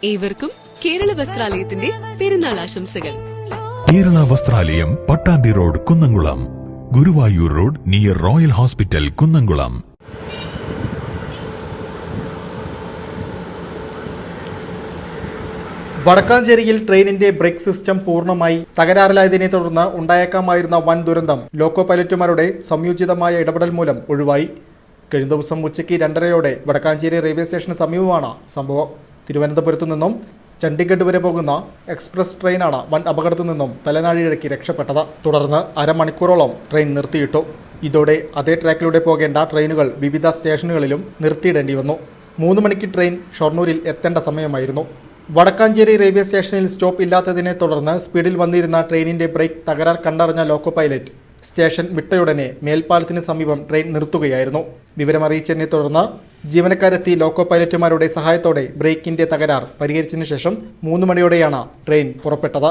ഏവർക്കും കേരള വസ്ത്രാലയത്തിന്റെ പെരുന്നാൾ ആശംസകൾ. Kerala Vasthralayam, Pattambi road, Kunnamkulam. Guruvayur road near royal hospital, Kunnamkulam. വടക്കാഞ്ചേരിയിൽ ട്രെയിനിന്റെ ബ്രേക്ക് സിസ്റ്റം പൂർണ്ണമായി തകരാറിലായതിനെ തുടർന്ന് ഉണ്ടായേക്കാമായിരുന്ന വൻ ദുരന്തം ലോക്കോ പൈലറ്റുമാരുടെ സംയോജിതമായ ഇടപെടൽ മൂലം ഒഴിവായി. കഴിഞ്ഞ ദിവസം ഉച്ചയ്ക്ക് 2:30 വടക്കാഞ്ചേരി റെയിൽവേ സ്റ്റേഷന് സമീപമാണ് സംഭവം. തിരുവനന്തപുരത്തു നിന്നും ചണ്ഡീഗഡ് വരെ പോകുന്ന എക്സ്പ്രസ് ട്രെയിനാണ് വൻ അപകടത്തിൽ നിന്നും തലനാഴിഴക്കി രക്ഷപ്പെട്ടത്. തുടർന്ന് അരമണിക്കൂറോളം ട്രെയിൻ നിർത്തിയിട്ടു. ഇതോടെ അതേ ട്രാക്കിലൂടെ പോകേണ്ട ട്രെയിനുകൾ വിവിധ സ്റ്റേഷനുകളിലും നിർത്തിയിടേണ്ടി വന്നു. 3 മണിക്ക് ട്രെയിൻ ഷൊർണൂരിൽ എത്തേണ്ട സമയമായിരുന്നു. വടക്കാഞ്ചേരി റെയിൽവേ സ്റ്റേഷനിൽ സ്റ്റോപ്പ് ഇല്ലാത്തതിനെ തുടർന്ന് സ്പീഡിൽ വന്നിരുന്ന ട്രെയിനിന്റെ ബ്രേക്ക് തകരാർ കണ്ടറിഞ്ഞ ലോക്കോ പൈലറ്റ് സ്റ്റേഷൻ വിട്ടയുടനെ മേൽപ്പാലത്തിന് സമീപം ട്രെയിൻ നിർത്തുകയായിരുന്നു. വിവരമറിയിച്ചതിനെ തുടർന്ന് ജീവനക്കാരെത്തി ലോക്കോ പൈലറ്റുമാരുടെ സഹായത്തോടെ ബ്രേക്കിന്റെ തകരാർ പരിഹരിച്ചതിനു ശേഷം 3 മണിയോടെയാണ് ട്രെയിൻ പുറപ്പെട്ടത്.